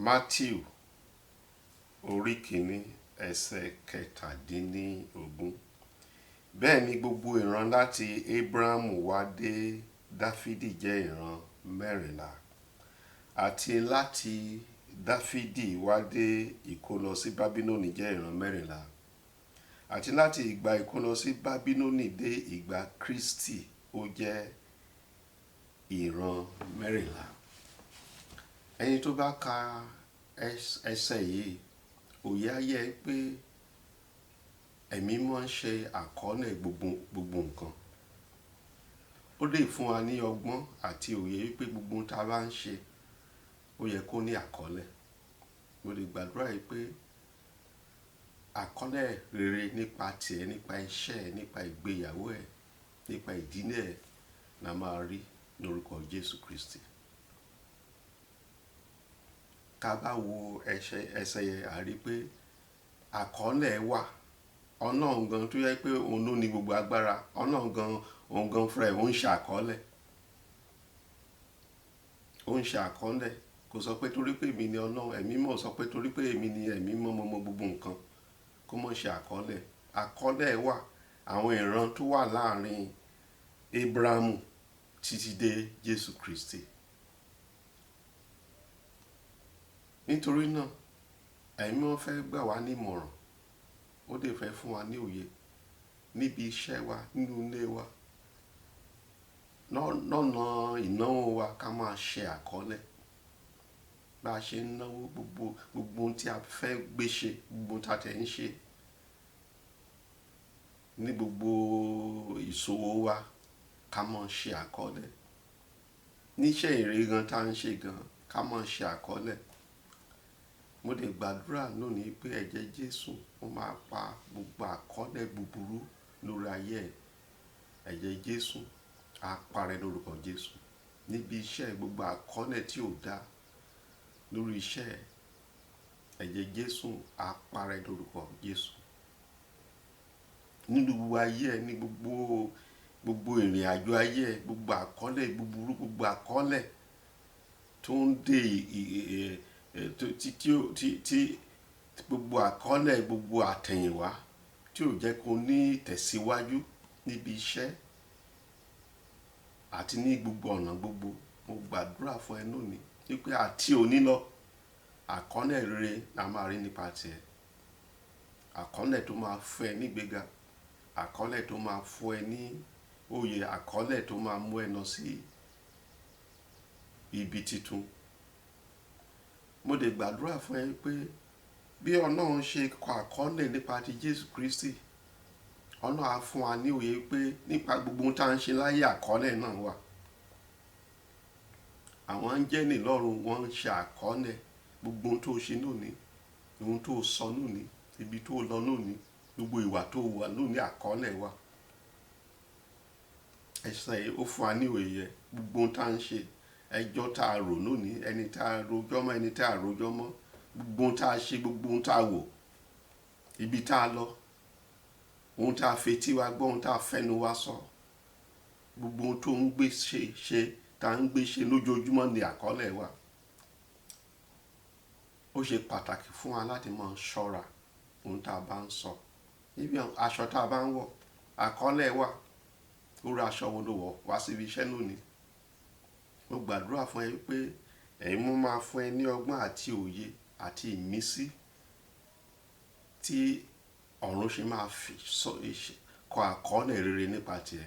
Matteu orí Kini ẹsẹ̀ kẹtàdínlógún. Bẹ́ẹ̀ ni gbogbo ìran láti Abrahamu wá dé Dafidi jẹ́ ìran mẹ́rìnlá, àti láti Dafidi wá dé ìkólọ sí Babiloni jẹ́ ìran mẹ́rìnlá, àti láti ìgbà ìkólọ sí Babiloni dé ìgbà Kristi ó jẹ́ ìran mẹ́rìnlá. Ẹni tó bá ka ẹsẹ̀ yìí, òye á yé pé ẹ̀mí mọ́ ń ṣe àkọọ́lẹ̀ gbogbo nǹkan. Ó lè fún wa ní ọgbọ́n àti òye wípé gbogbo ohun tá a bá ń ṣe ó yẹ kó ní àkọọ́lẹ̀. Mo lè gbàdúrà yìí pé àkọọ́lẹ̀ rere nípa tiẹ̀, nípa iṣẹ́ ẹ̀, nípa ìgbéyàwó ẹ̀, nípa ìdílé ẹ̀ la máa rí lórúkọ Jésù Kristi. Ká bá wo ẹsẹ̀ yẹn, a rí pé àkọọ́lẹ̀ wà. Ọlọ́run gan tó yẹ pé òun ló ní gbogbo agbára, Ọlọ́run gan òun gan fúnra ẹ̀ ó ń ṣe àkọọ́lẹ̀. Ó ń ṣe àkọọ́lẹ̀. Kò sọ pé torí pé èmi ni Ọlọ́run, ẹ̀mí mọ́ sọ pé torí pé èmi ni ẹ̀mí mọ́ gbogbo nǹkan kó mọ̀ ṣe àkọọ́lẹ̀. Àkọọ́lẹ̀ wà. Àwọn ìran tó wà láàrin Abrahamu títí dé Jésù Kristi. Nítorí náà, ẹ̀mí mọ́ fẹ́ gbà wá ní ìmọ̀ràn. Ó dẹ̀ fẹ́ fún wa ní òye níbi iṣẹ́ wa, nínú ilé wa, lọ́nà ìnáwó wa ká máa ṣe àkọọ́lẹ̀. Bá a ṣe ń náwó, gbogbo ohun tí a fẹ́ gbé ṣe, gbogbo ohun tí a tẹ̀ ń ṣe ní gbogbo ìṣòwò wa ká máa ṣe àkọọ́lẹ̀. Níṣẹ́ ìre gan tá ń ṣe gan ká máa ṣe àkọọ́lẹ̀. Mo lè gbàdúrà lónìí pé ẹ̀jẹ̀ Jésù ó máa pa gbogbo àkọọ́lẹ̀ búburú lórí ayé ẹ̀. Ẹ̀jẹ̀ Jésù á parẹ́ lórúkọ Jésù. Níbi iṣẹ́, gbogbo àkọọ́lẹ̀ tí ò dá lórí iṣẹ́ ẹ̀, ẹ̀jẹ̀ Jésù á parẹ́ lórúkọ Jésù. Nínú gbogbo ayé ẹ̀, ní gbogbo ìrìn àjò ayé ẹ̀, gbogbo àkọọ́lẹ̀ búburú, gbogbo àkọọ́lẹ̀ tó ń dé tí gbogbo àkọọ́lẹ̀, gbogbo àtẹ̀yìnwá tí ò jẹ́ kó ní ìtẹ̀síwájú níbi iṣẹ́ àti ní gbogbo ọ̀nà gbogbo. Mo gbàdúrà fún ẹ lónìí wípé àti òní lọ, àkọọ́lẹ̀ rere la máa rí nípa tiẹ̀. Àkọọ́lẹ̀ tó máa fún ẹ ní ìgbéga, àkọọ́lẹ̀ tó máa fún ẹ ní òye, àkọọ́lẹ̀ tó máa mú ẹ lọ sí ibi titun. Mo lè gbàdúrà fún ẹ pé bí Ọlọ́run ṣe kọ àkọọ́lẹ̀ nípa ti Jésù Kristi, Ọlọ́run á fún wa ní òye pé nípa gbogbo ohun tá à ń ṣe láyé, àkọọ́lẹ̀ náà wà. Àwọn áńgẹ́lì lọ́run wọ́n ń ṣe àkọọ́lẹ̀ gbogbo ohun tó ṣe lónìí, ohun tó sọ lónìí, ibi tó lọ lónìí, gbogbo ìwà tó wà lónìí, àkọọ́lẹ̀ wà. Ẹsẹ̀ yìí ó fún wa ní òye gbogbo ohun tá à ń ṣe, ẹjọ́ tá a rò lónìí, ẹni tá a rojọ́ mọ́, ẹni tá a rojọ́ mọ́, gbogbo ohun tá a ṣe, gbogbo ohun tá a wò, ibi tá a lọ, ohun tá a fetí wa gbọ́, ohun tá a fẹ́nu wa sọ, gbogbo ohun tó ń gbé ṣe tá ń gbé ṣe lójoojúmọ́ ni àkọọ́lẹ̀ wà. Ó ṣe pàtàkì fún wa láti máa ṣọ́ra ohun tá a bá ń sọ. Níbi aṣọ tá a bá ń wọ̀, àkọọ́lẹ̀ wà. Ó ra aṣọ wo ló wọ̀ wá síbi iṣẹ́ lónìí. Mo gbàdúrà fún ẹ pé ẹ̀mí máa fún ẹ ní ọgbọ́n àti òye àti ìmísí tí ọ̀run ṣe máa fi kọ àkọọ́lẹ̀ rere nípa tiẹ̀.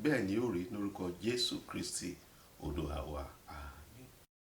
Bẹ́ẹ̀ ni ó rí lórúkọ Jésù Kristi Olúwa wa.